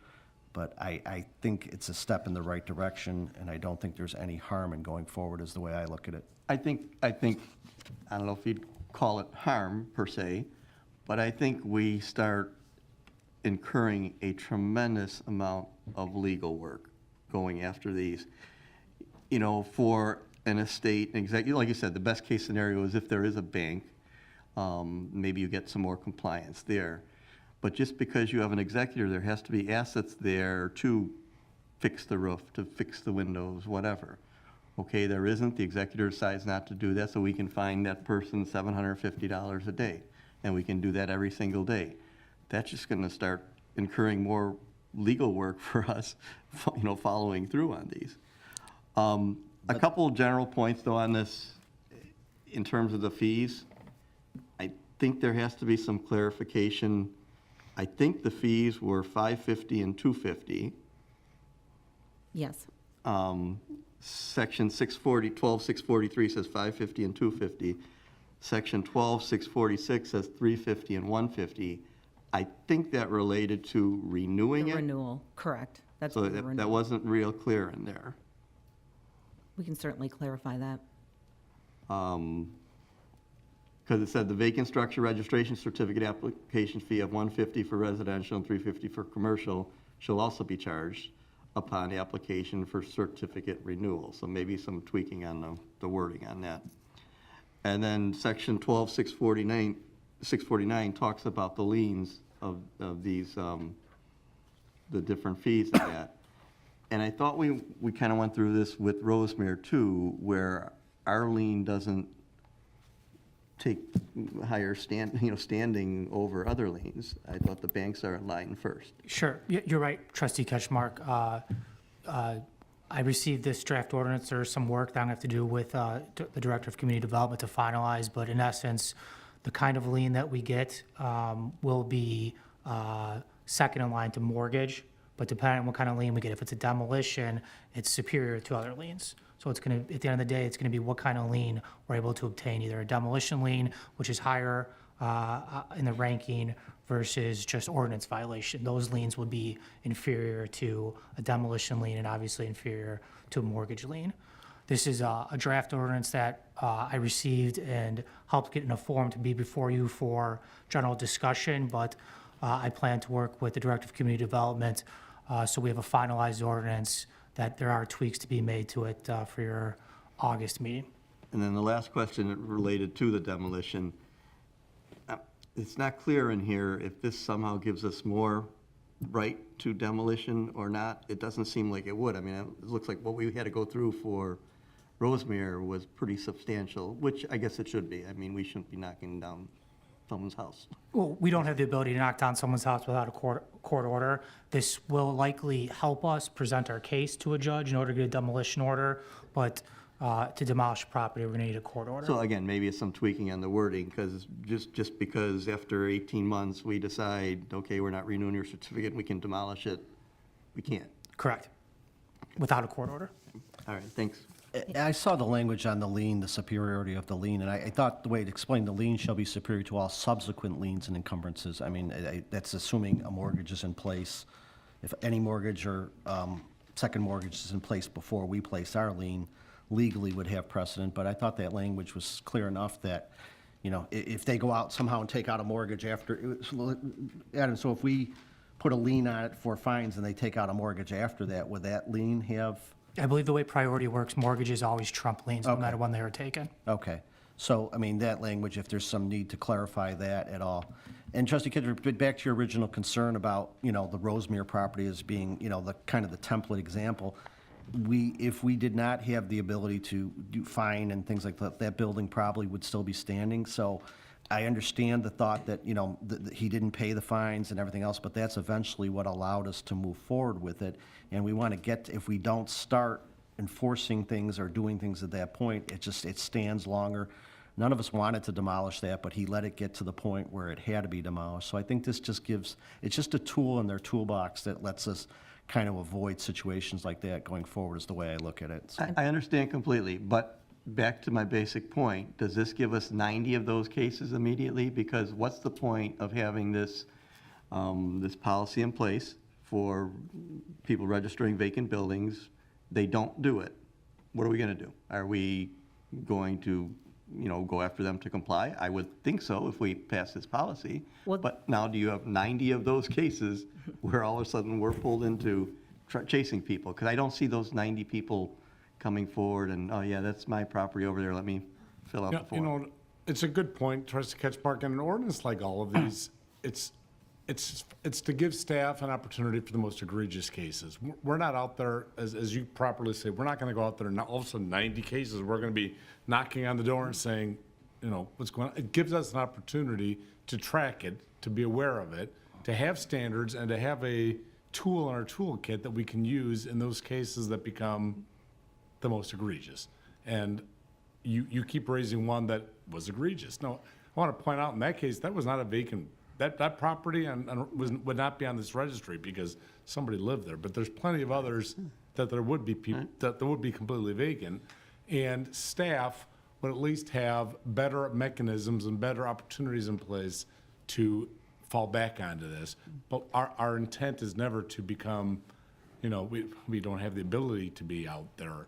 [SPEAKER 1] But I think it's a step in the right direction, and I don't think there's any harm in going forward, is the way I look at it.
[SPEAKER 9] I think, I don't know if you'd call it harm per se, but I think we start incurring a tremendous amount of legal work going after these. You know, for an estate, like you said, the best case scenario is if there is a bank, maybe you get some more compliance there. But just because you have an executor, there has to be assets there to fix the roof, to fix the windows, whatever. Okay, there isn't, the executor decides not to do that, so we can fine that person $750 a day, and we can do that every single day. That's just gonna start incurring more legal work for us, you know, following through on these. A couple general points, though, on this, in terms of the fees. I think there has to be some clarification. I think the fees were $550 and $250.
[SPEAKER 10] Yes.
[SPEAKER 9] Section 640, 12643 says $550 and $250. Section 12646 says $350 and $150. I think that related to renewing
[SPEAKER 10] The
[SPEAKER 9] it.
[SPEAKER 10] renewal, correct. That's
[SPEAKER 9] So
[SPEAKER 10] the
[SPEAKER 9] that
[SPEAKER 10] renewal.
[SPEAKER 9] wasn't real clear in there.
[SPEAKER 10] We can certainly clarify that.
[SPEAKER 9] Because it said the vacant structure registration certificate application fee of $150 for residential and $350 for commercial shall also be charged upon application for certificate renewal. So maybe some tweaking on the wording on that. And then section 12649 talks about the liens of these, the different fees of that. And I thought we kind of went through this with Rosemere too, where our lien doesn't take higher standing over other liens. I thought the banks are in line first.
[SPEAKER 11] Sure, you're right, Trustee Ketchmark. I received this draft ordinance. There's some work that I'm going to have to do with the Director of Community Development to finalize, but in essence, the kind of lien that we get will be second in line to mortgage, but depending on what kind of lien we get, if it's a demolition, it's superior to other liens. So it's going to, at the end of the day, it's going to be what kind of lien we're able to obtain, either a demolition lien, which is higher in the ranking, versus just ordinance violation. Those liens would be inferior to a demolition lien and obviously inferior to a mortgage lien. This is a draft ordinance that I received and helped get in a form to be before you for general discussion, but I plan to work with the Director of Community Development so we have a finalized ordinance that there are tweaks to be made to it for your August meeting.
[SPEAKER 9] And then the last question related to the demolition. It's not clear in here if this somehow gives us more right to demolition or not. It doesn't seem like it would. I mean, it looks like what we had to go through for Rosemere was pretty substantial, which I guess it should be. I mean, we shouldn't be knocking down someone's house.
[SPEAKER 11] Well, we don't have the ability to knock down someone's house without a court order. This will likely help us present our case to a judge in order to get a demolition order, but to demolish a property, we're going to need a court order.
[SPEAKER 9] So again, maybe it's some tweaking on the wording, because just because after 18 months we decide, okay, we're not renewing your certificate, we can demolish it, we can't.
[SPEAKER 11] Correct. Without a court order.
[SPEAKER 9] All right, thanks.
[SPEAKER 1] I saw the language on the lien, the superiority of the lien, and I thought the way it explained the lien shall be superior to all subsequent liens and encumbrances. I mean, that's assuming a mortgage is in place. If any mortgage or second mortgage is in place before we place our lien, legally would have precedent, but I thought that language was clear enough that, you know, if they go out somehow and take out a mortgage after, Adam, so if we put a lien on it for fines and they take out a mortgage after that, would that lien have?
[SPEAKER 11] I believe the way priority works, mortgages always trump liens, no
[SPEAKER 1] Okay.
[SPEAKER 11] matter when they are taken.
[SPEAKER 1] Okay, so, I mean, that language, if there's some need to clarify that at all. And trustee Kidder, back to your original concern about, you know, the Rosemere property as being, you know, the kind of the template example. If we did not have the ability to do fine and things like that, that building probably would still be standing. So I understand the thought that, you know, that he didn't pay the fines and everything else, but that's eventually what allowed us to move forward with it. And we want to get, if we don't start enforcing things or doing things at that point, it stands longer. None of us wanted to demolish that, but he let it get to the point where it had to be demolished. So I think this just gives, it's just a tool in their toolbox that lets us kind of avoid situations like that going forward, is the way I look at it. So,
[SPEAKER 9] I understand completely, but back to my basic point, does this give us 90 of those cases immediately? Because what's the point of having this, this policy in place for people registering vacant buildings. They don't do it. What are we going to do? Are we going to, go after them to comply? I would think so if we pass this policy.
[SPEAKER 10] Well-
[SPEAKER 9] But now do you have 90 of those cases where all of a sudden we're pulled into chasing people? Because I don't see those 90 people coming forward and, oh yeah, that's my property over there, let me fill out the
[SPEAKER 12] You
[SPEAKER 9] form.
[SPEAKER 12] know, it's a good point, Trustee Ketchmark, and an ordinance like all of these, it's to give staff an opportunity for the most egregious cases. We're not out there, as you properly say, we're not gonna go out there and all of a sudden 90 cases, we're gonna be knocking on the door and saying, what's going on. It gives us an opportunity to track it, to be aware of it, to have standards, and to have a tool in our toolkit that we can use in those cases that become the most egregious. And you keep raising one that was egregious. No, I want to point out in that case, that was not a vacant, that property would not be on this registry because somebody lived there. But there's plenty of others that there would be people, that would be completely vacant. And staff would at least have better mechanisms and better opportunities in place to fall back onto this. But our intent is never to become, we don't have the ability to be out there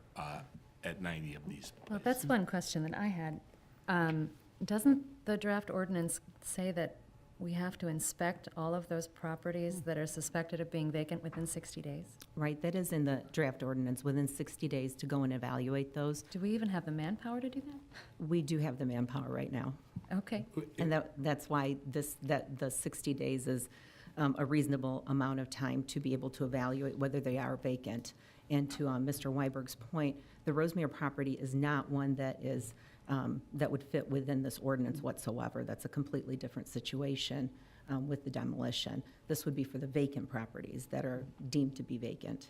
[SPEAKER 12] at 90 of these.
[SPEAKER 6] Well, that's one question that I had. Doesn't the draft ordinance say that we have to inspect all of those properties that are suspected of being vacant within 60 days?
[SPEAKER 10] Right, that is in the draft ordinance, within 60 days to go and evaluate those.
[SPEAKER 6] Do we even have the manpower to do that?
[SPEAKER 10] We do have the manpower right now.
[SPEAKER 6] Okay.
[SPEAKER 10] And that's why the 60 days is a reasonable amount of time to be able to evaluate whether they are vacant. And to Mr. Weiberg's point, the Rosemere property is not one that is, that would fit within this ordinance whatsoever. That's a completely different situation with the demolition. This would be for the vacant properties that are deemed to be vacant.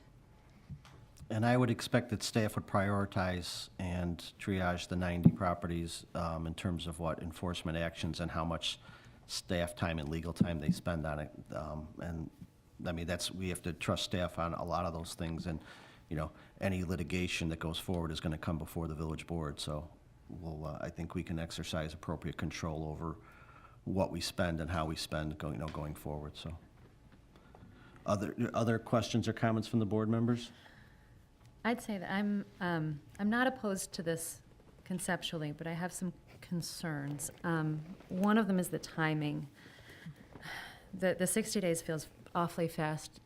[SPEAKER 1] And I would expect that staff would prioritize and triage the 90 properties in terms of what enforcement actions and how much staff time and legal time they spend on it. And I mean, we have to trust staff on a lot of those things. And, any litigation that goes forward is going to come before the village board. So I think we can exercise appropriate control over what we spend and how we spend going forward. So other questions or comments from the board members?
[SPEAKER 6] I'd say that I'm not opposed to this conceptually, but I have some concerns. One of them is the timing. The 60 days feels awfully fast.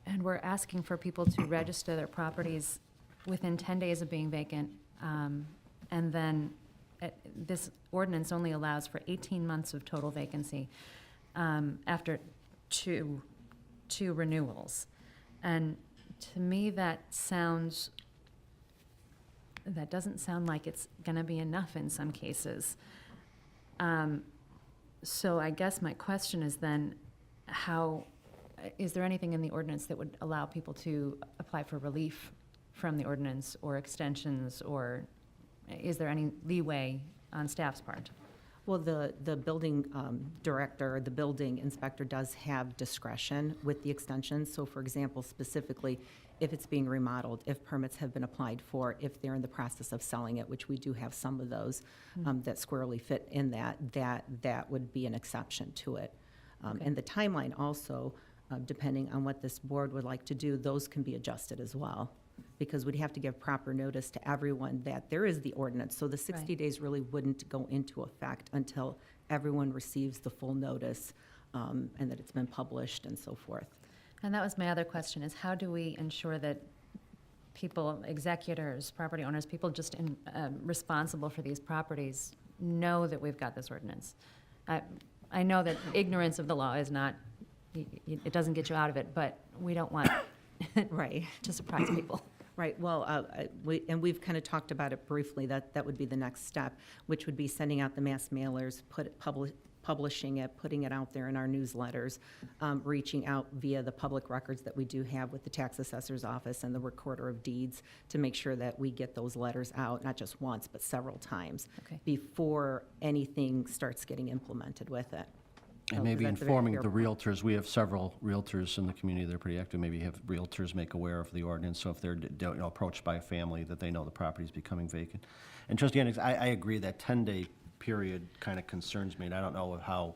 [SPEAKER 6] And we're asking for people to register their properties within 10 days of being vacant. And then this ordinance only allows for 18 months of total vacancy after two renewals. And to me, that doesn't sound like it's going to be enough in some cases. So I guess my question is then, is there anything in the ordinance that would allow people to apply for relief from the ordinance or extensions, or is there any leeway on staff's part?
[SPEAKER 10] Well, the building director, the building inspector does have discretion with the extensions. So for example, specifically, if it's being remodeled, if permits have been applied for, if they're in the process of selling it, which we do have some of those that squarely fit in that would be an exception to it. And the timeline also, depending on what this board would like to do, those can be adjusted as well, because we'd have to give proper notice to everyone that there is the ordinance. So the 60
[SPEAKER 6] Right.
[SPEAKER 10] days really wouldn't go into effect until everyone receives the full notice and that it's been published and so forth.
[SPEAKER 6] And that was my other question, is how do we ensure that people, executors, property owners, people just responsible for these properties know that we've got this ordinance? I know that ignorance of the law is not, it doesn't get you out of it, but we don't want
[SPEAKER 10] Right.
[SPEAKER 6] to surprise people.
[SPEAKER 10] Right, well, we've kind of talked about it briefly, that would be the next step, which would be sending out the mass mailers, publishing it, putting it out there in our newsletters, reaching out via the public records that we do have with the tax assessor's office and the recorder of deeds to make sure that we get those letters out, not just once, but several times,
[SPEAKER 6] Okay.
[SPEAKER 10] before anything starts getting implemented with it.
[SPEAKER 1] And
[SPEAKER 10] So,
[SPEAKER 1] maybe
[SPEAKER 10] that's a very
[SPEAKER 1] informing
[SPEAKER 10] fair
[SPEAKER 1] the
[SPEAKER 10] point.
[SPEAKER 1] realtors, we have several realtors in the community that are pretty active, maybe have realtors make aware of the ordinance, so if they're approached by a family, that they know the property's becoming vacant. And trustee Henricks, I agree that 10-day period kind of concerns me, and I don't know how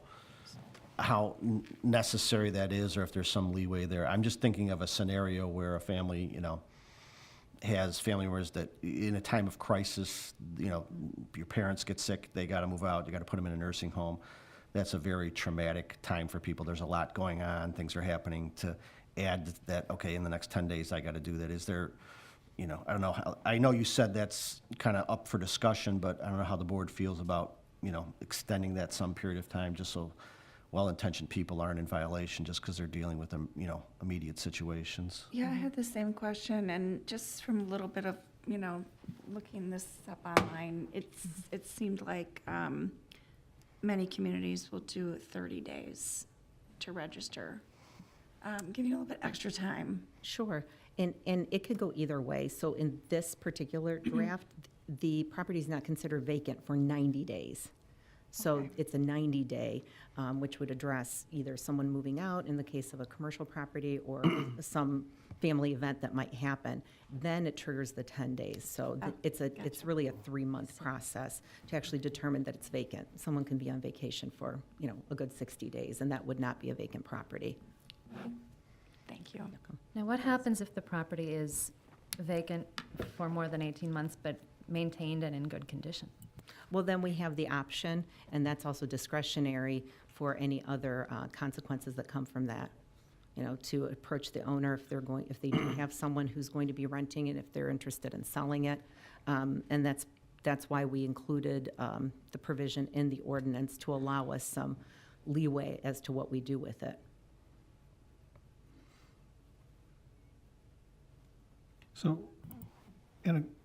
[SPEAKER 1] how necessary that is, or if there's some leeway there. I'm just thinking of a scenario where a family, has family members that in a time of crisis, your parents get sick, they got to move out, you got to put them in a nursing home. That's a very traumatic time for people. There's a lot going on, things are happening. To add that, okay, in the next 10 days, I got to do that. Is there, I don't know, I know you said that's kind of up for discussion, but I don't know how the board feels about, extending that some period of time, just so well-intentioned people aren't in violation just because they're dealing with them, immediate situations.
[SPEAKER 4] Yeah, I had the same question, and just from a little bit of, looking this up online, it seemed like many communities will do 30 days to register, give you a little bit extra time.
[SPEAKER 10] Sure, and it could go either way. So in this particular draft, the property is not considered vacant for 90 days. So
[SPEAKER 4] Okay.
[SPEAKER 10] it's a 90-day, which would address either someone moving out in the case of a commercial property or some family event that might happen. Then it triggers the 10 days. So it's really a 3-month process to actually determine that it's vacant. Someone can be on vacation for, a good 60 days, and that would not be a vacant property.
[SPEAKER 4] Thank you.
[SPEAKER 6] Now, what happens if the property is vacant for more than 18 months, but maintained and in good condition?
[SPEAKER 10] Well, then we have the option, and that's also discretionary for any other consequences that come from that. To approach the owner if they do have someone who's going to be renting it, if they're interested in selling it. And that's why we included the provision in the ordinance to allow us some leeway as to what we do with it.
[SPEAKER 5] So,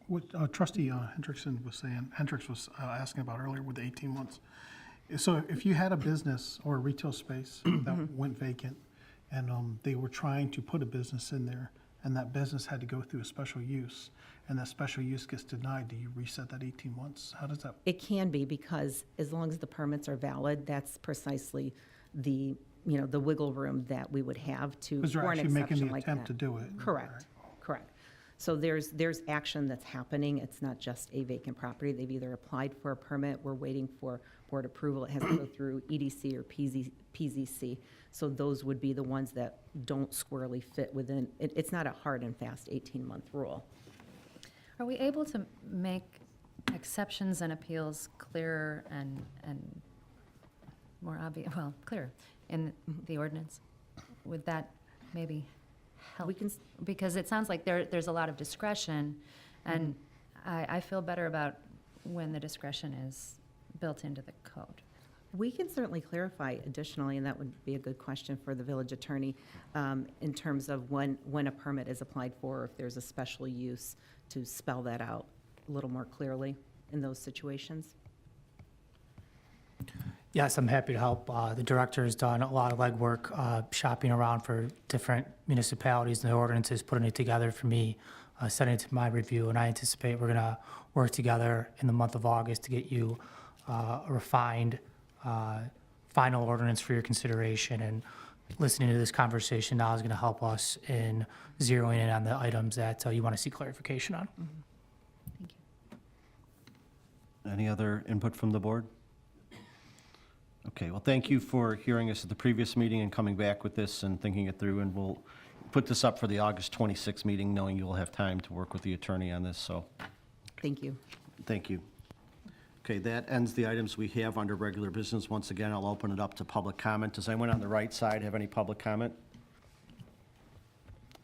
[SPEAKER 5] what Trustee Hendrickson was saying, Hendricks was asking about earlier with the 18 months. So if you had a business or a retail space that went vacant and they were trying to put a business in there and that business had to go through a special use and that special use gets denied, do you reset that 18 months? How does that?
[SPEAKER 10] It can be, because as long as the permits are valid, that's precisely the wiggle room that we would have to,
[SPEAKER 5] Because they're
[SPEAKER 10] for an
[SPEAKER 5] actually making
[SPEAKER 10] exception
[SPEAKER 5] the
[SPEAKER 10] like
[SPEAKER 5] attempt
[SPEAKER 10] that.
[SPEAKER 5] to do it.
[SPEAKER 10] Correct. So there's action that's happening. It's not just a vacant property. They've either applied for a permit, we're waiting for board approval. It has to go through EDC or PZC. So those would be the ones that don't squarely fit within, it's not a hard and fast 18-month rule.
[SPEAKER 6] Are we able to make exceptions and appeals clearer and more obvious, clearer in the ordinance? Would that maybe help?
[SPEAKER 10] We can,
[SPEAKER 6] Because it sounds like there's a lot of discretion, and I feel better about when the discretion is built into the code.
[SPEAKER 10] we can certainly clarify additionally, and that would be a good question for the village attorney, in terms of when a permit is applied for, or if there's a special use, to spell that out a little more clearly in those situations.
[SPEAKER 11] Yes, I'm happy to help. The director has done a lot of legwork, shopping around for different municipalities and the ordinances, putting it together for me, sending it to my review, and I anticipate we're going to work together in the month of August to get you a refined final ordinance for your consideration. And listening to this conversation now is going to help us in zeroing in on the items that you want to see clarification on.
[SPEAKER 6] Thank you.
[SPEAKER 1] Any other input from the board? Okay, well, thank you for hearing us at the previous meeting and coming back with this and thinking it through, and we'll put this up for the August 26th meeting, knowing you'll have time to work with the attorney on this, so
[SPEAKER 10] Thank you.
[SPEAKER 1] thank you. Okay, that ends the items we have under regular business. Once again, I'll open it up to public comment. Does anyone on the right side have any public comment?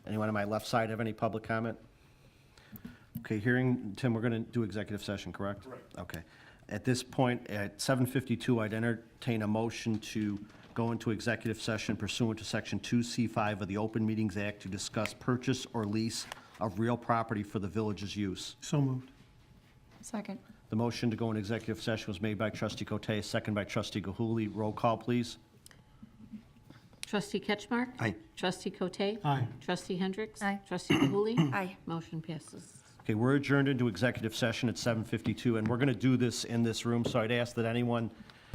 [SPEAKER 1] Anyone on my left side have any public comment? Okay, hearing, Tim, we're going to do executive session, correct? Correct. Okay. At this point, at 7:52, I'd entertain a motion to go into executive session pursuant to Section 2C5 of the Open Meetings Act to discuss purchase or lease of real property for the village's use.
[SPEAKER 5] So moved.
[SPEAKER 4] Second.
[SPEAKER 1] The motion to go in executive session was made by Trustee Cote, second by Trustee Gahuli. Roll call, please.
[SPEAKER 2] Trustee Ketchmark?
[SPEAKER 9] Aye.
[SPEAKER 2] Trustee Cote?
[SPEAKER 5] Aye.
[SPEAKER 2] Trustee Hendricks?
[SPEAKER 6] Aye.
[SPEAKER 2] Trustee Gahuli?
[SPEAKER 4] Aye.
[SPEAKER 2] Motion passes.
[SPEAKER 1] Okay, we're adjourned into executive session at 7:52, and we're going to do this in this room, so I'd ask that anyone